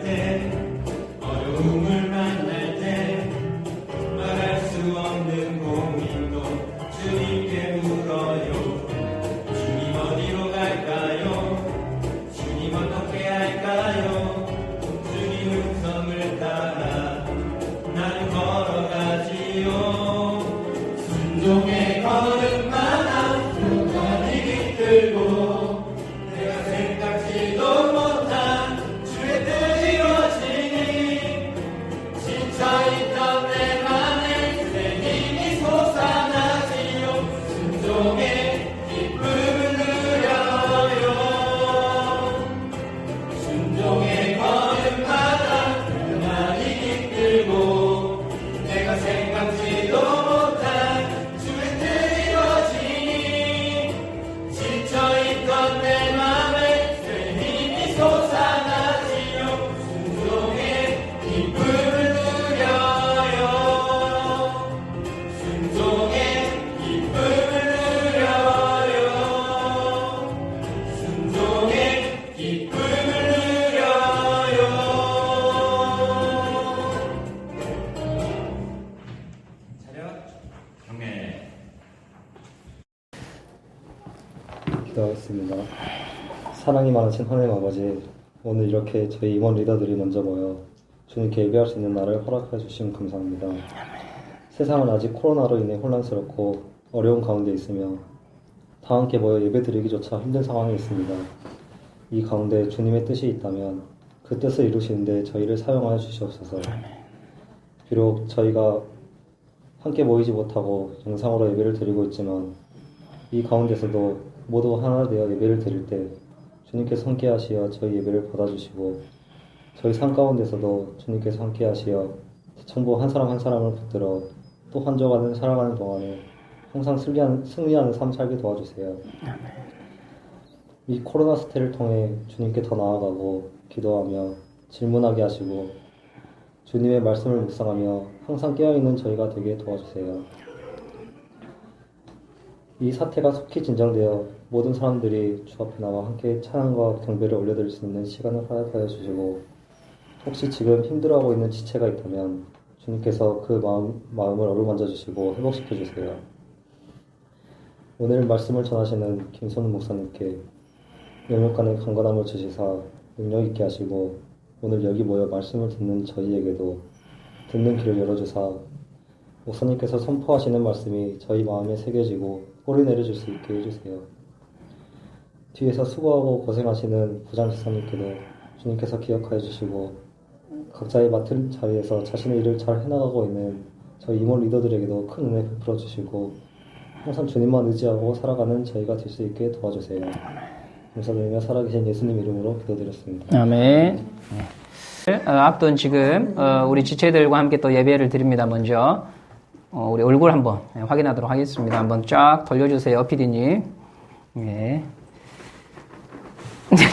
때 어려움을 만날 때 말할 수 없는 고민도 주님께 물어요. 주님 어디로 갈까요? 주님 어떻게 할까요? 주님 음성을 따라 난 걸어가지요. 순종의 걸음마다 평안히 깃들고 내가 생각지도 못한 주의 뜻 이루어지니 지쳐있던 내 맘에 새 힘이 솟아나지요. 순종의 기쁨을 누려요. 순종의 걸음마다 평안히 깃들고 내가 생각지도 못한 주의 뜻 이루어지니 지쳐있던 내 맘에 새 힘이 솟아나지요. 순종의 기쁨을 누려요. 순종의 기쁨을 누려요. 순종의 기쁨을 누려요. 차렷 경례. 기도하겠습니다. 사랑이 많으신 하나님 아버지, 오늘 이렇게 저희 임원 리더들이 먼저 모여 주님께 예배할 수 있는 날을 허락해 주시면 감사합니다. 세상은 아직 코로나로 인해 혼란스럽고 어려운 가운데 있으며 다 함께 모여 예배드리기조차 힘든 상황에 있습니다. 이 가운데 주님의 뜻이 있다면 그 뜻을 이루시는데 저희를 사용하여 주시옵소서. 비록 저희가 함께 모이지 못하고 영상으로 예배를 드리고 있지만 이 가운데서도 모두 하나 되어 예배를 드릴 때 주님께서 함께하시어 저희 예배를 받아주시고 저희 삶 가운데서도 주님께서 함께하시어 전부 한 사람 한 사람을 붙들어 또 한 주간을 살아가는 동안에 항상 승리하는 삶 살게 도와주세요. 이 코로나 사태를 통해 주님께 더 나아가고 기도하며 질문하게 하시고 주님의 말씀을 묵상하며 항상 깨어있는 저희가 되게 도와주세요. 이 사태가 속히 진정되어 모든 사람들이 주 앞에 나와 함께 찬양과 경배를 올려드릴 수 있는 시간을 허락하여 주시고 혹시 지금 힘들어하고 있는 지체가 있다면 주님께서 그 마음을 어루만져 주시고 회복시켜 주세요. 오늘 말씀을 전하시는 김선우 목사님께 영육간의 강건함을 주시사 능력 있게 하시고 오늘 여기 모여 말씀을 듣는 저희에게도 듣는 길을 열어주사 목사님께서 선포하시는 말씀이 저희 마음에 새겨지고 뿌리 내려줄 수 있게 해주세요. 뒤에서 수고하고 고생하시는 부장 지사님께도 주님께서 기억하여 주시고 각자의 맡은 자리에서 자신의 일을 잘 해나가고 있는 저희 임원 리더들에게도 큰 은혜 베풀어 주시고 항상 주님만 의지하고 살아가는 저희가 될 수 있게 도와주세요. 감사드리며 살아계신 예수님 이름으로 기도드렸습니다. 아멘. 앞둔 지금 우리 지체들과 함께 또 예배를 드립니다. 먼저 우리 얼굴 한번 확인하도록 하겠습니다. 한번 쫙 돌려주세요, PD님. 예.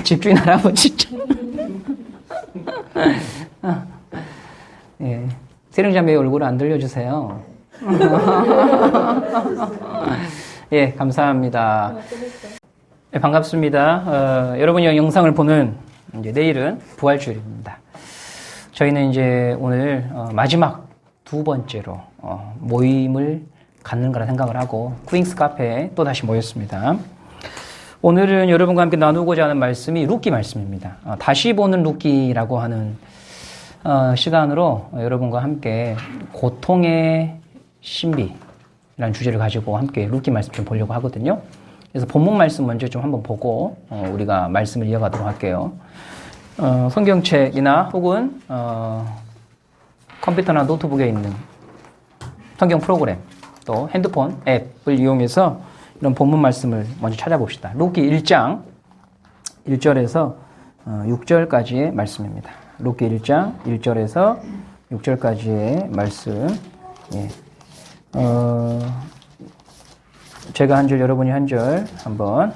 집주인 할아버지. 예. 세령자매의 얼굴 안 들려주세요. 예, 감사합니다. 네, 반갑습니다. 여러분이 영상을 보는 이제 내일은 부활주일입니다. 저희는 이제 오늘 마지막 두 번째로 모임을 갖는 거라 생각을 하고 퀸스 카페에 또 다시 모였습니다. 오늘은 여러분과 함께 나누고자 하는 말씀이 룻기 말씀입니다. 다시 보는 룻기라고 하는 시간으로 여러분과 함께 고통의 신비라는 주제를 가지고 함께 룻기 말씀 좀 보려고 하거든요. 그래서 본문 말씀 먼저 좀 한번 보고 우리가 말씀을 이어가도록 할게요. 성경책이나 혹은 컴퓨터나 노트북에 있는 성경 프로그램 또 핸드폰 앱을 이용해서 이런 본문 말씀을 먼저 찾아봅시다. 룻기 1장 1절에서 6절까지의 말씀입니다. 룻기 1장 1절에서 6절까지의 말씀. 예. 제가 한 절, 여러분이 한 절 한번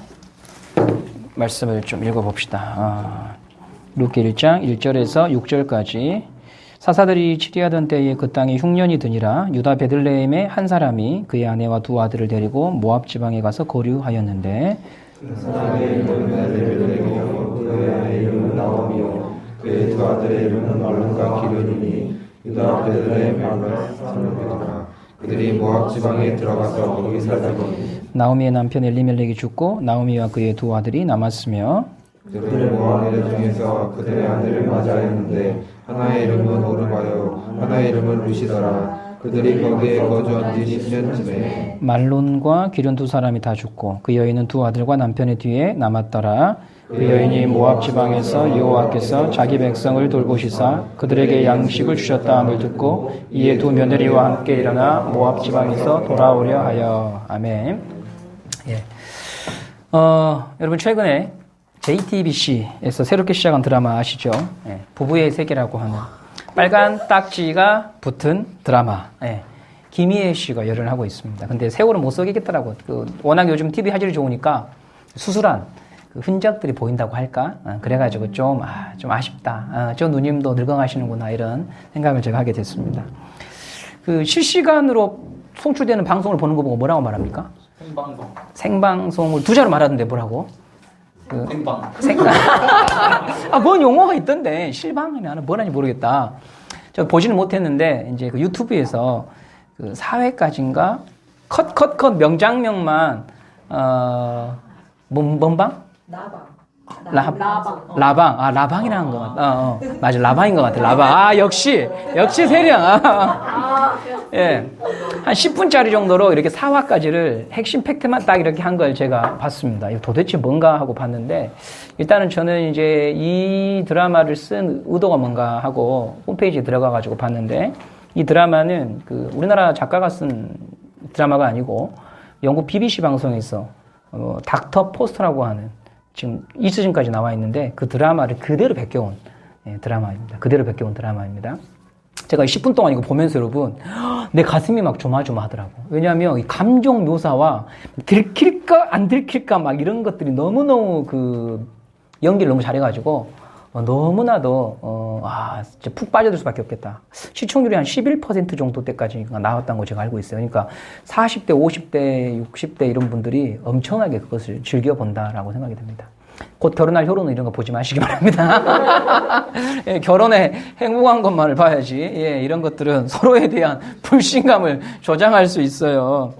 말씀을 좀 읽어봅시다. 룻기 1장 1절에서 6절까지. 사사들이 치리하던 때에 그 땅에 흉년이 드니라. 유다 베들레헴의 한 사람이 그의 아내와 두 아들을 데리고 모압 지방에 가서 거류하였는데 그의 두 아들의 이름은 말론과 기륜이니 유다 그들의 말로 사는이더라. 그들이 모압 지방에 들어가서 거기 살다니 나오미의 남편 엘리멜렉이 죽고 나오미와 그의 두 아들이 남았으며 그들의 모압 중에서 그들의 아들을 맞이하였는데 하나의 이름은 오르바요 하나의 이름은 루시더라. 그들이 거기에 거주한 지 10년쯤에 말론과 기륜 두 사람이 다 죽고 그 여인은 두 아들과 남편의 뒤에 남았더라. 그 여인이 모압 지방에서 여호와께서 자기 백성을 돌보시사 그들에게 양식을 주셨다 함을 듣고 이에 두 며느리와 함께 일어나 모압 지방에서 돌아오려 하여. 아멘. 예. 여러분 최근에 JTBC에서 새롭게 시작한 드라마 아시죠? 예. 부부의 세계라고 하는 빨간 딱지가 붙은 드라마. 예. 김희애 씨가 열연을 하고 있습니다. 근데 세월은 못 속이겠더라고. 워낙 요즘 TV 화질이 좋으니까 수술한 그 흔적들이 보인다고 할까? 그래가지고 좀 아쉽다. 저 누님도 늙어가시는구나. 이런 생각을 제가 하게 됐습니다. 그 실시간으로 송출되는 방송을 보는 거 보고 뭐라고 말합니까? 생방송을 두 자로 말하던데 뭐라고? 생방. 뭔 용어가 있던데. 실방이면 뭐라는지 모르겠다. 저 보지는 못했는데, 이제 그 유튜브에서 그 4회까지인가? 컷 명장면만, 뭔 방? 라방. 라방이라는 것 같아. 맞아. 라방인 것 같아. 라방. 역시 세령. 예. 한 10분짜리 정도로 이렇게 4화까지를 핵심 팩트만 딱 이렇게 한 걸 제가 봤습니다. 이거 도대체 뭔가 하고 봤는데, 일단은 저는 이제 이 드라마를 쓴 의도가 뭔가 하고 홈페이지에 들어가가지고 봤는데, 이 드라마는 그 우리나라 작가가 쓴 드라마가 아니고, 영국 BBC 방송에서, 닥터 포스터라고 하는, 지금 2시즌까지 나와 있는데 그 드라마를 그대로 베껴온 드라마입니다. 그대로 베껴온 드라마입니다. 제가 10분 동안 이거 보면서 여러분 내 가슴이 막 조마조마하더라고. 왜냐하면 이 감정 묘사와 들킬까 안 들킬까 막 이런 것들이 너무너무 그 연기를 너무 잘해가지고 너무나도 진짜 푹 빠져들 수밖에 없겠다. 시청률이 한 11% 정도 때까지 나왔다는 거 제가 알고 있어요. 그러니까 40대, 50대, 60대 이런 분들이 엄청나게 그것을 즐겨본다라고 생각이 됩니다. 곧 결혼할 효로는 이런 거 보지 마시기 바랍니다. 예, 결혼에 행복한 것만을 봐야지. 예, 이런 것들은 서로에 대한 불신감을 조장할 수 있어요.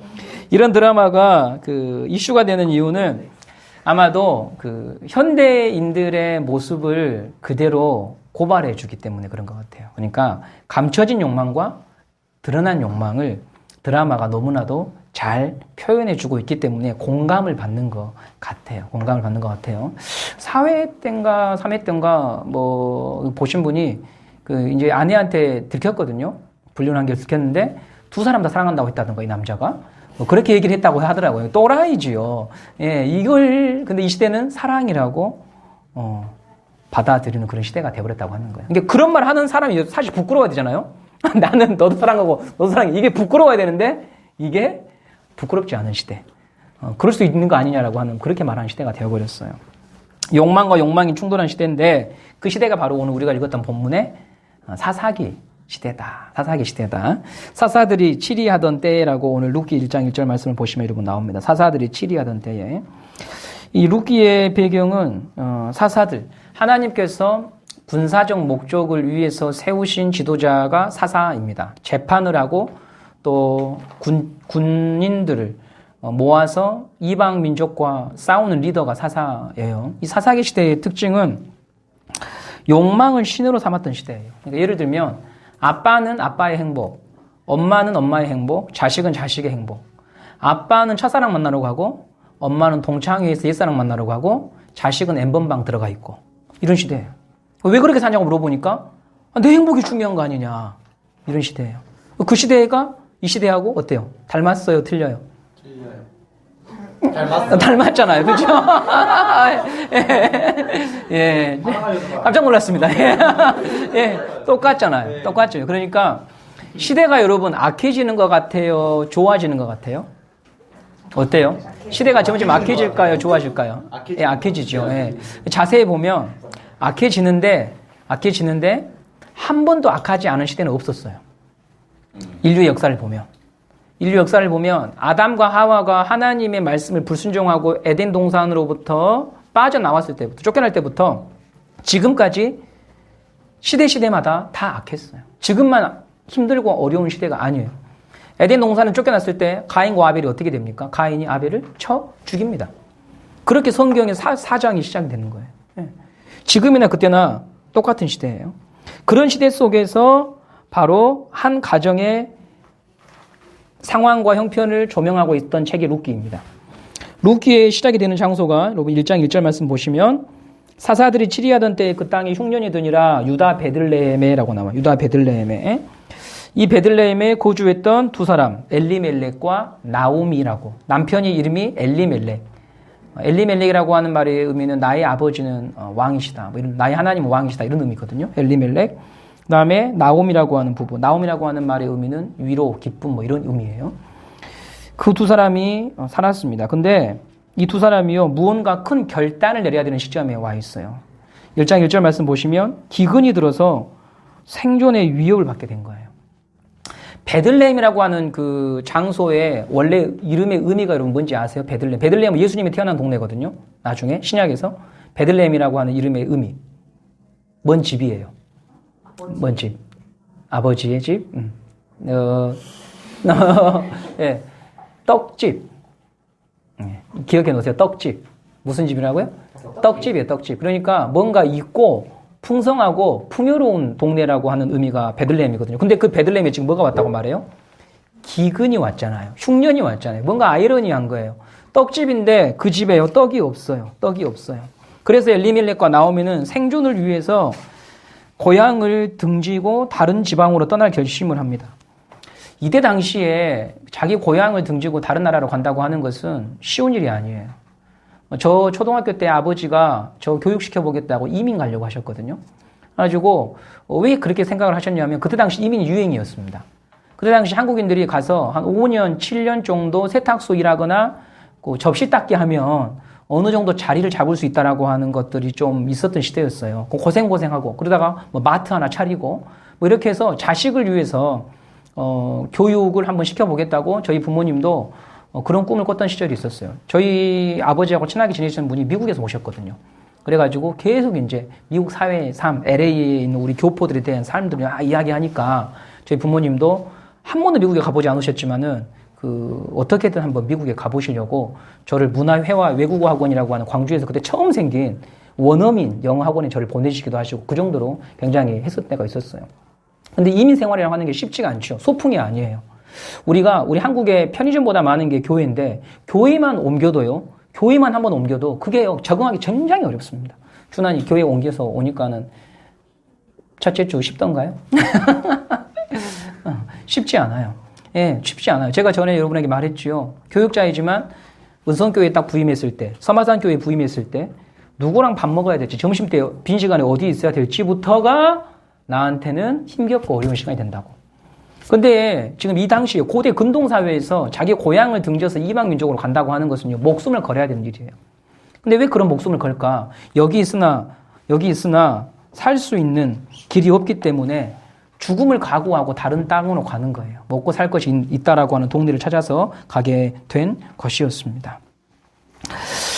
이런 드라마가 그 이슈가 되는 이유는 아마도 그 현대인들의 모습을 그대로 고발해 주기 때문에 그런 것 같아요. 그러니까 감춰진 욕망과 드러난 욕망을 드라마가 너무나도 잘 표현해 주고 있기 때문에 공감을 받는 것 같아요. 공감을 받는 것 같아요. 4회 때인가 3회 때인가 뭐 보신 분이 그 이제 아내한테 들켰거든요. 불륜한 게 들켰는데 두 사람 다 사랑한다고 했다던가 이 남자가. 그렇게 얘기를 했다고 하더라고요. 또라이지요. 예, 이걸, 근데 이 시대는 사랑이라고, 받아들이는 그런 시대가 돼버렸다고 하는 거예요. 그러니까 그런 말 하는 사람이 사실 부끄러워야 되잖아요? 나는 너도 사랑하고, 너도 사랑해. 이게 부끄러워야 되는데, 이게 부끄럽지 않은 시대. 그럴 수 있는 거 아니냐라고 하는, 그렇게 말하는 시대가 되어버렸어요. 욕망과 욕망이 충돌한 시대인데, 그 시대가 바로 오늘 우리가 읽었던 본문의 사사기 시대다. 사사기 시대다. 사사들이 치리하던 때라고 오늘 룻기 1장 1절 말씀을 보시면 여러분 나옵니다. 사사들이 치리하던 때에. 이 룻기의 배경은 사사들. 하나님께서 군사적 목적을 위해서 세우신 지도자가 사사입니다. 재판을 하고 또 군인들을 모아서 이방 민족과 싸우는 리더가 사사예요. 이 사사기 시대의 특징은 욕망을 신으로 삼았던 시대예요. 그러니까 예를 들면 아빠는 아빠의 행복, 엄마는 엄마의 행복, 자식은 자식의 행복. 아빠는 첫사랑 만나러 가고, 엄마는 동창회에서 옛사랑 만나러 가고, 자식은 엠번방 들어가 있고. 이런 시대예요. 왜 그렇게 사냐고 물어보니까 내 행복이 중요한 거 아니냐. 이런 시대예요. 그 시대가 이 시대하고 어때요? 닮았어요? 틀려요? 닮았잖아요. 그죠? 예. 깜짝 놀랐습니다. 예. 똑같잖아요. 똑같죠. 그러니까 시대가 여러분 악해지는 것 같아요? 좋아지는 것 같아요? 어때요? 시대가 점점 악해질까요? 좋아질까요? 예, 악해지죠. 예. 자세히 보면 악해지는데 한 번도 악하지 않은 시대는 없었어요. 인류의 역사를 보면. 인류 역사를 보면 아담과 하와가 하나님의 말씀을 불순종하고 에덴 동산으로부터 빠져나왔을 때부터 쫓겨날 때부터 지금까지 시대마다 다 악했어요. 지금만 힘들고 어려운 시대가 아니에요. 에덴 동산은 쫓겨났을 때 가인과 아벨이 어떻게 됩니까? 가인이 아벨을 쳐 죽입니다. 그렇게 성경의 사장이 시작되는 거예요. 예. 지금이나 그때나 똑같은 시대예요. 그런 시대 속에서 바로 한 가정의 상황과 형편을 조명하고 있던 책이 룻기입니다. 룻기의 시작이 되는 장소가 여러분 1장 1절 말씀 보시면 사사들이 치리하던 때에 그 땅이 흉년이 드니라 유다 베들레헴에라고 나와요. 유다 베들레헴에. 이 베들레헴에 거주했던 두 사람 엘리멜렉과 나오미라고. 남편이 이름이 엘리멜렉. 엘리멜렉이라고 하는 말의 의미는 나의 아버지는 왕이시다. 뭐 이런, 나의 하나님은 왕이시다. 이런 의미거든요. 엘리멜렉. 그 다음에 나오미라고 하는 부부. 나오미라고 하는 말의 의미는 위로, 기쁨 뭐 이런 의미예요. 그 두 사람이 살았습니다. 근데 이 두 사람이요, 무언가 큰 결단을 내려야 되는 시점에 와 있어요. 1장 1절 말씀 보시면 기근이 들어서 생존의 위협을 받게 된 거예요. 베들레헴이라고 하는 그 장소의 원래 이름의 의미가 여러분 뭔지 아세요? 베들레헴. 베들레헴은 예수님이 태어난 동네거든요. 나중에 신약에서 베들레헴이라고 하는 이름의 의미. 뭔 집이에요? 뭔 집? 아버지의 집? 예. 떡집. 기억해 놓으세요. 떡집. 무슨 집이라고요? 떡집이에요. 떡집. 그러니까 뭔가 있고 풍성하고 풍요로운 동네라고 하는 의미가 베들레헴이거든요. 근데 그 베들레헴에 지금 뭐가 왔다고 말해요? 기근이 왔잖아요. 흉년이 왔잖아요. 뭔가 아이러니한 거예요. 떡집인데 그 집에요. 떡이 없어요. 떡이 없어요. 그래서 엘리멜렉과 나오미는 생존을 위해서 고향을 등지고 다른 지방으로 떠날 결심을 합니다. 이때 당시에 자기 고향을 등지고 다른 나라로 간다고 하는 것은 쉬운 일이 아니에요. 저 초등학교 때 아버지가 저 교육시켜 보겠다고 이민 가려고 하셨거든요. 그래가지고 왜 그렇게 생각을 하셨냐면 그때 당시 이민이 유행이었습니다. 그때 당시 한국인들이 가서 한 5년, 7년 정도 세탁소 일하거나 그 접시 닦기 하면 어느 정도 자리를 잡을 수 있다라고 하는 것들이 좀 있었던 시대였어요. 고생하고 그러다가 뭐 마트 하나 차리고 뭐 이렇게 해서 자식을 위해서 교육을 한번 시켜보겠다고 저희 부모님도 그런 꿈을 꿨던 시절이 있었어요. 저희 아버지하고 친하게 지내시는 분이 미국에서 오셨거든요. 그래가지고 계속 이제 미국 사회의 삶, LA에 있는 우리 교포들에 대한 삶들을 이야기하니까 저희 부모님도 한 번도 미국에 가보지 않으셨지만은 어떻게든 한번 미국에 가보시려고 저를 문화회화 외국어 학원이라고 하는 광주에서 그때 처음 생긴 원어민 영어 학원에 저를 보내주시기도 하시고 그 정도로 굉장히 했을 때가 있었어요. 근데 이민 생활이라고 하는 게 쉽지가 않죠. 소풍이 아니에요. 우리 한국에 편의점보다 많은 게 교회인데, 교회만 옮겨도요, 교회만 한번 옮겨도 그게 적응하기 굉장히 어렵습니다. 준환이 교회 옮겨서 오니까는 첫째 주 쉽던가요? 쉽지 않아요. 예, 쉽지 않아요. 제가 전에 여러분에게 말했지요. 교육자이지만 은성교회에 딱 부임했을 때, 서마산교회에 부임했을 때, 누구랑 밥 먹어야 될지, 점심때 빈 시간에 어디 있어야 될지부터가 나한테는 힘겹고 어려운 시간이 된다고. 근데 지금 이 당시에 고대 근동사회에서 자기 고향을 등져서 이방민족으로 간다고 하는 것은요, 목숨을 걸어야 되는 일이에요. 근데 왜 그런 목숨을 걸까? 여기 있으나 살 수 있는 길이 없기 때문에 죽음을 각오하고 다른 땅으로 가는 거예요. 먹고 살 것이 있다라고 하는 동네를 찾아서 가게 된 것이었습니다.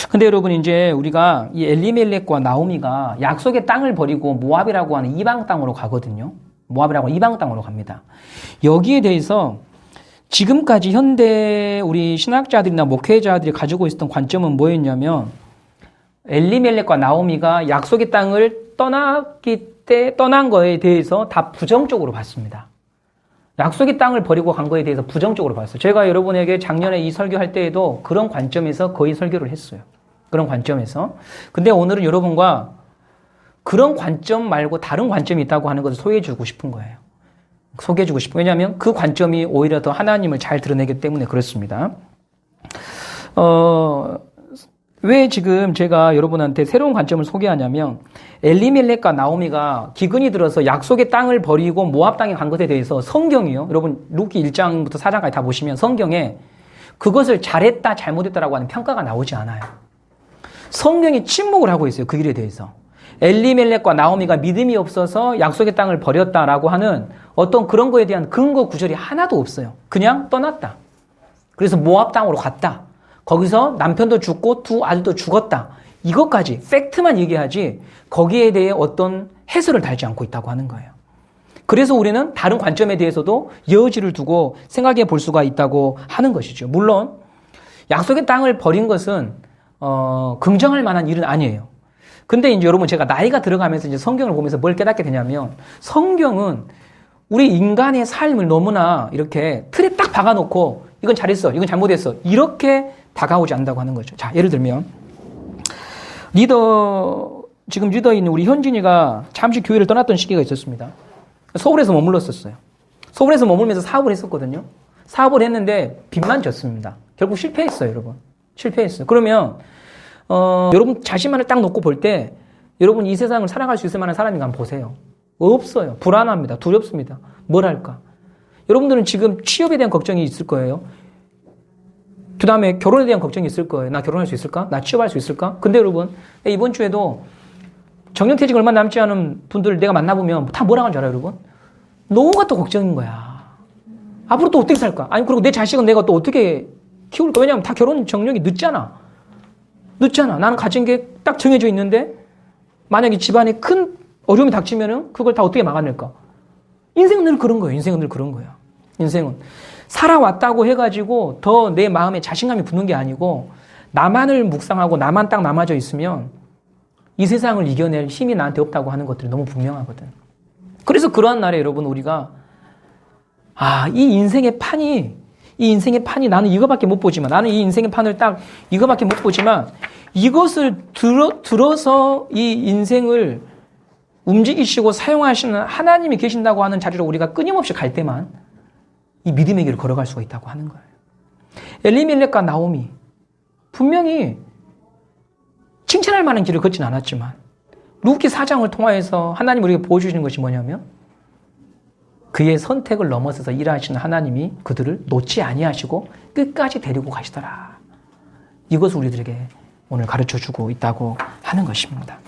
근데 여러분, 이제 우리가 이 엘리멜렉과 나오미가 약속의 땅을 버리고 모압이라고 하는 이방 땅으로 가거든요. 모압이라고 하는 이방 땅으로 갑니다. 여기에 대해서 지금까지 현대 우리 신학자들이나 목회자들이 가지고 있었던 관점은 뭐였냐면, 엘리멜렉과 나오미가 약속의 땅을 떠난 거에 대해서 다 부정적으로 봤습니다. 약속의 땅을 버리고 간 거에 대해서 부정적으로 봤어요. 제가 여러분에게 작년에 이 설교할 때에도 그런 관점에서 거의 설교를 했어요. 그런 관점에서. 근데 오늘은 여러분과 그런 관점 말고 다른 관점이 있다고 하는 것을 소개해주고 싶은 거예요. 소개해주고 싶은. 왜냐하면 그 관점이 오히려 더 하나님을 잘 드러내기 때문에 그렇습니다. 왜 지금 제가 여러분한테 새로운 관점을 소개하냐면, 엘리멜렉과 나오미가 기근이 들어서 약속의 땅을 버리고 모압 땅에 간 것에 대해서 성경이요. 여러분 룻기 1장부터 4장까지 다 보시면 성경에 그것을 잘했다 잘못했다라고 하는 평가가 나오지 않아요. 성경이 침묵을 하고 있어요. 그 일에 대해서. 엘리멜렉과 나오미가 믿음이 없어서 약속의 땅을 버렸다라고 하는 어떤 그런 거에 대한 근거 구절이 하나도 없어요. 그냥 떠났다. 그래서 모압 땅으로 갔다. 거기서 남편도 죽고 두 아들도 죽었다. 이것까지 팩트만 얘기하지 거기에 대해 어떤 해설을 달지 않고 있다고 하는 거예요. 그래서 우리는 다른 관점에 대해서도 여지를 두고 생각해 볼 수가 있다고 하는 것이죠. 물론 약속의 땅을 버린 것은 긍정할 만한 일은 아니에요. 근데 이제 여러분 제가 나이가 들어가면서 이제 성경을 보면서 뭘 깨닫게 되냐면 성경은 우리 인간의 삶을 너무나 이렇게 틀에 딱 박아놓고 이건 잘했어, 이건 잘못했어 이렇게 다가오지 않는다고 하는 거죠. 자, 예를 들면 지금 리더인 우리 현진이가 잠시 교회를 떠났던 시기가 있었습니다. 서울에서 머물렀었어요. 서울에서 머물면서 사업을 했었거든요. 사업을 했는데 빚만 졌습니다. 결국 실패했어요, 여러분. 실패했어요. 그러면 여러분 자신만을 딱 놓고 볼 때 여러분 이 세상을 살아갈 수 있을 만한 사람인가 한번 보세요. 없어요. 불안합니다. 두렵습니다. 뭘 할까? 여러분들은 지금 취업에 대한 걱정이 있을 거예요. 그 다음에 결혼에 대한 걱정이 있을 거예요. 나 결혼할 수 있을까? 나 취업할 수 있을까? 근데 여러분 이번 주에도 정년퇴직 얼마 남지 않은 분들 내가 만나보면 다 뭐라고 하는 줄 알아요, 여러분? 노후가 또 걱정인 거야. 앞으로 또 어떻게 살까? 아니 그리고 내 자식은 내가 또 어떻게 키울까? 왜냐하면 다 결혼 정력이 늦잖아. 나는 가진 게 딱 정해져 있는데 만약에 집안에 큰 어려움이 닥치면은 그걸 다 어떻게 막아낼까? 인생은 늘 그런 거예요. 인생은 살아왔다고 해가지고 더 내 마음에 자신감이 붙는 게 아니고 나만을 묵상하고 나만 딱 남아져 있으면 이 세상을 이겨낼 힘이 나한테 없다고 하는 것들이 너무 분명하거든. 그래서 그러한 날에 여러분 우리가 이 인생의 판이 나는 이거밖에 못 보지만 나는 이 인생의 판을 딱 이거밖에 못 보지만 이것을 들어서 이 인생을 움직이시고 사용하시는 하나님이 계신다고 하는 자리로 우리가 끊임없이 갈 때만 이 믿음의 길을 걸어갈 수가 있다고 하는 거예요. 엘리멜렉과 나오미 분명히 칭찬할 만한 길을 걷진 않았지만 룻기 4장을 통하여서 하나님 우리에게 보여주시는 것이 뭐냐면 그의 선택을 넘어서서 일하시는 하나님이 그들을 놓지 아니하시고 끝까지 데리고 가시더라. 이것을 우리들에게 오늘 가르쳐주고 있다고 하는 것입니다.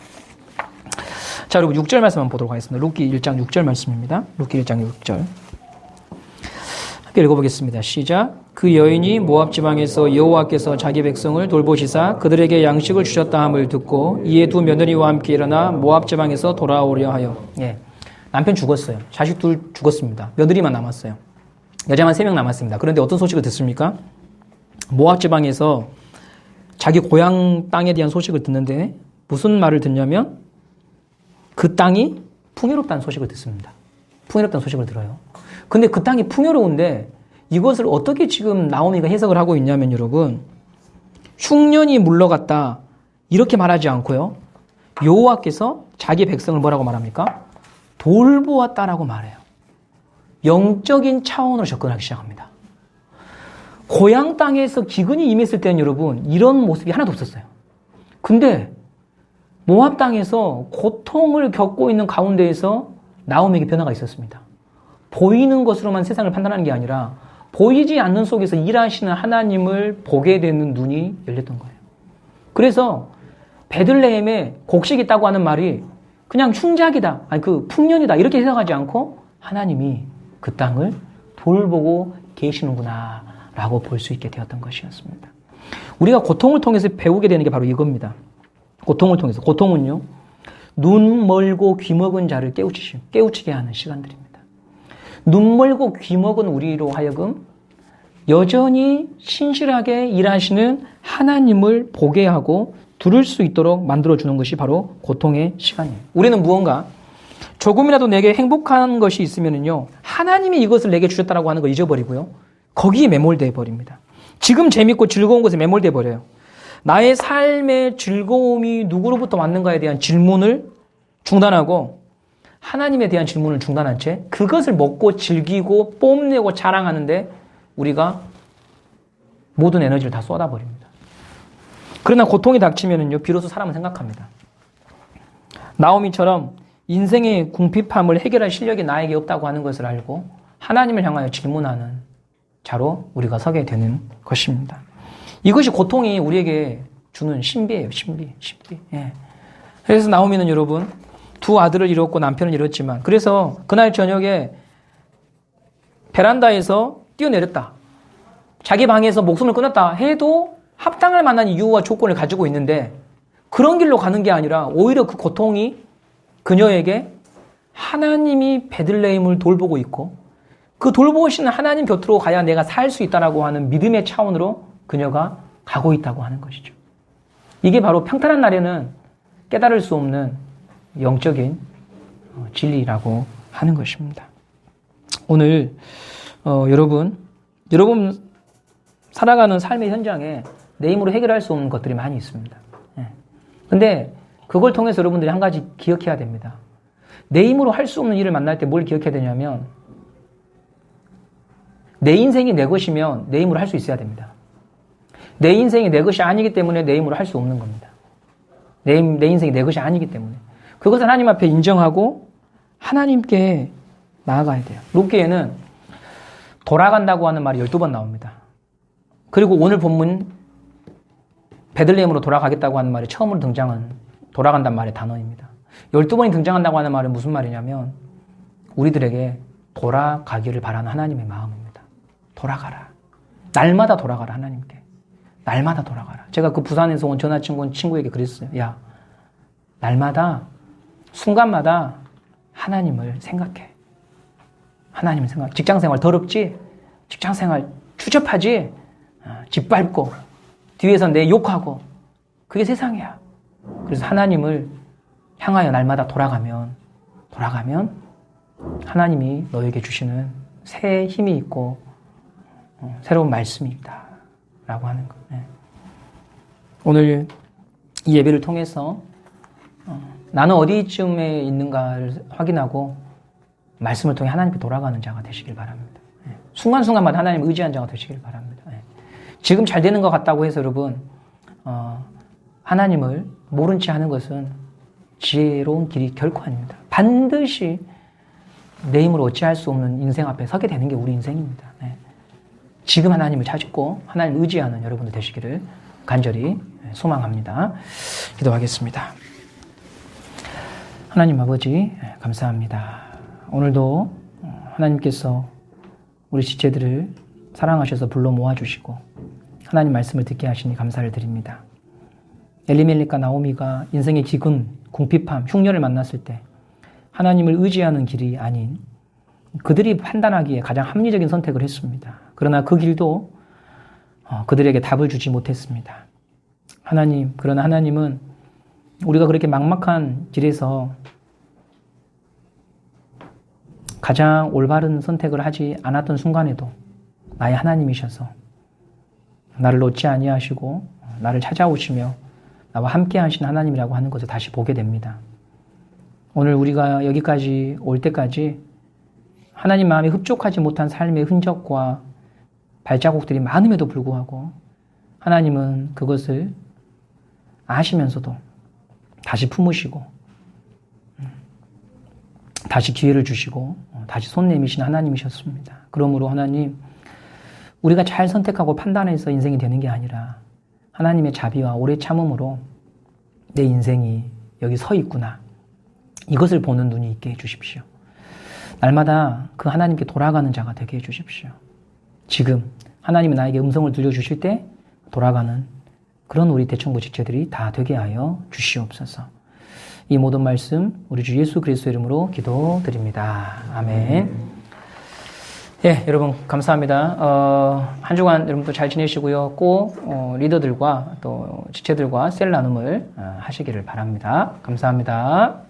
자, 여러분 6절 말씀 한번 보도록 하겠습니다. 룻기 1장 6절 말씀입니다. 룻기 1장 6절 함께 읽어보겠습니다. 시작. 그 여인이 모압 지방에서 여호와께서 자기 백성을 돌보시사 그들에게 양식을 주셨다 함을 듣고 이에 두 며느리와 함께 일어나 모압 지방에서 돌아오려 하여. 남편 죽었어요. 자식 둘 죽었습니다. 며느리만 남았어요. 여자만 3명 남았습니다. 그런데 어떤 소식을 듣습니까? 모압 지방에서 자기 고향 땅에 대한 소식을 듣는데 무슨 말을 듣냐면 그 땅이 풍요롭다는 소식을 듣습니다. 풍요롭다는 소식을 들어요. 근데 그 땅이 풍요로운데 이것을 어떻게 지금 나오미가 해석을 하고 있냐면 여러분 흉년이 물러갔다 이렇게 말하지 않고요. 여호와께서 자기 백성을 뭐라고 말합니까? 돌보았다라고 말해요. 영적인 차원으로 접근하기 시작합니다. 고향 땅에서 기근이 임했을 때는 여러분 이런 모습이 하나도 없었어요. 근데 모압 땅에서 고통을 겪고 있는 가운데에서 나오미에게 변화가 있었습니다. 보이는 것으로만 세상을 판단하는 게 아니라 보이지 않는 속에서 일하시는 하나님을 보게 되는 눈이 열렸던 거예요. 그래서 베들레헴에 곡식이 있다고 하는 말이 그냥 흉작이다, 풍년이다 이렇게 해석하지 않고 하나님이 그 땅을 돌보고 계시는구나 라고 볼 수 있게 되었던 것이었습니다. 우리가 고통을 통해서 배우게 되는 게 바로 이겁니다. 고통을 통해서. 고통은요, 눈 멀고 귀 먹은 자를 깨우치게 하는 시간들입니다. 눈 멀고 귀 먹은 우리로 하여금 여전히 신실하게 일하시는 하나님을 보게 하고 들을 수 있도록 만들어주는 것이 바로 고통의 시간이에요. 우리는 무언가 조금이라도 내게 행복한 것이 있으면요, 하나님이 이것을 내게 주셨다라고 하는 걸 잊어버리고요, 거기에 매몰되어 버립니다. 지금 재밌고 즐거운 것에 매몰되어 버려요. 나의 삶의 즐거움이 누구로부터 왔는가에 대한 질문을 중단하고 하나님에 대한 질문을 중단한 채 그것을 먹고 즐기고 뽐내고 자랑하는데 우리가 모든 에너지를 다 쏟아버립니다. 그러나 고통이 닥치면은요, 비로소 사람은 생각합니다. 나오미처럼 인생의 궁핍함을 해결할 실력이 나에게 없다고 하는 것을 알고 하나님을 향하여 질문하는 자로 우리가 서게 되는 것입니다. 이것이 고통이 우리에게 주는 신비예요. 신비. 예. 그래서 나오미는 여러분 2 아들을 잃었고 남편을 잃었지만 그래서 그날 저녁에 베란다에서 뛰어내렸다. 자기 방에서 목숨을 끊었다 해도 합당할 만한 이유와 조건을 가지고 있는데 그런 길로 가는 게 아니라 오히려 그 고통이 그녀에게 하나님이 베들레헴을 돌보고 있고 그 돌보시는 하나님 곁으로 가야 내가 살 수 있다라고 하는 믿음의 차원으로 그녀가 가고 있다고 하는 것이죠. 이게 바로 평탄한 날에는 깨달을 수 없는 영적인 진리라고 하는 것입니다. 오늘 여러분 살아가는 삶의 현장에 내 힘으로 해결할 수 없는 것들이 많이 있습니다. 근데 그걸 통해서 여러분들이 한 가지 기억해야 됩니다. 내 힘으로 할 수 없는 일을 만날 때 뭘 기억해야 되냐면 내 인생이 내 것이면 내 힘으로 할 수 있어야 됩니다. 내 인생이 내 것이 아니기 때문에 내 힘으로 할 수 없는 겁니다. 내 인생이 내 것이 아니기 때문에. 그것을 하나님 앞에 인정하고 하나님께 나아가야 돼요. 룻기에는 돌아간다고 하는 말이 12번 나옵니다. 그리고 오늘 본문 베들레헴으로 돌아가겠다고 하는 말이 처음으로 등장한 돌아간다는 말의 단어입니다. 12번이 등장한다고 하는 말은 무슨 말이냐면 우리들에게 돌아가기를 바라는 하나님의 마음입니다. 돌아가라. 날마다 돌아가라 하나님께. 날마다 돌아가라. 제가 그 부산에서 온 전화친구 온 친구에게 그랬어요. 야, 날마다 순간마다 하나님을 생각해. 하나님을 생각해. 직장생활 더럽지? 직장생활 추접하지? 짓밟고 뒤에서 내 욕하고 그게 세상이야. 그래서 하나님을 향하여 날마다 돌아가면 하나님이 너에게 주시는 새 힘이 있고 새로운 말씀이 있다 라고 하는 것. 오늘 이 예배를 통해서 나는 어디쯤에 있는가를 확인하고 말씀을 통해 하나님께 돌아가는 자가 되시길 바랍니다. 순간순간마다 하나님을 의지한 자가 되시길 바랍니다. 지금 잘 되는 것 같다고 해서 여러분 하나님을 모른 채 하는 것은 지혜로운 길이 결코 아닙니다. 반드시 내 힘으로 어찌할 수 없는 인생 앞에 서게 되는 게 우리 인생입니다. 지금 하나님을 찾고 하나님을 의지하는 여러분들 되시기를 간절히 소망합니다. 기도하겠습니다. 하나님 아버지 감사합니다. 오늘도 하나님께서 우리 지체들을 사랑하셔서 불러 모아주시고 하나님 말씀을 듣게 하시니 감사를 드립니다. 엘리멜렉과 나오미가 인생의 기근, 궁핍함, 흉년을 만났을 때 하나님을 의지하는 길이 아닌 그들이 판단하기에 가장 합리적인 선택을 했습니다. 그러나 그 길도 그들에게 답을 주지 못했습니다. 하나님, 그러나 하나님은 우리가 그렇게 막막한 길에서 가장 올바른 선택을 하지 않았던 순간에도 나의 하나님이셔서 나를 놓지 아니하시고 나를 찾아오시며 나와 함께 하신 하나님이라고 하는 것을 다시 보게 됩니다. 오늘 우리가 여기까지 올 때까지 하나님 마음에 흡족하지 못한 삶의 흔적과 발자국들이 많음에도 불구하고 하나님은 그것을 아시면서도 다시 품으시고 다시 기회를 주시고 다시 손 내미신 하나님이셨습니다. 그러므로 하나님, 우리가 잘 선택하고 판단해서 인생이 되는 게 아니라 하나님의 자비와 오래 참음으로 내 인생이 여기 서 있구나. 이것을 보는 눈이 있게 해주십시오. 날마다 그 하나님께 돌아가는 자가 되게 해주십시오. 지금 하나님이 나에게 음성을 들려주실 때 돌아가는 그런 우리 대청부 지체들이 다 되게 하여 주시옵소서. 이 모든 말씀 우리 주 예수 그리스도 이름으로 기도드립니다. 아멘. 예, 여러분 감사합니다. 한 주간 여러분도 잘 지내시고요. 꼭 리더들과 또 지체들과 셀 나눔을 하시기를 바랍니다. 감사합니다.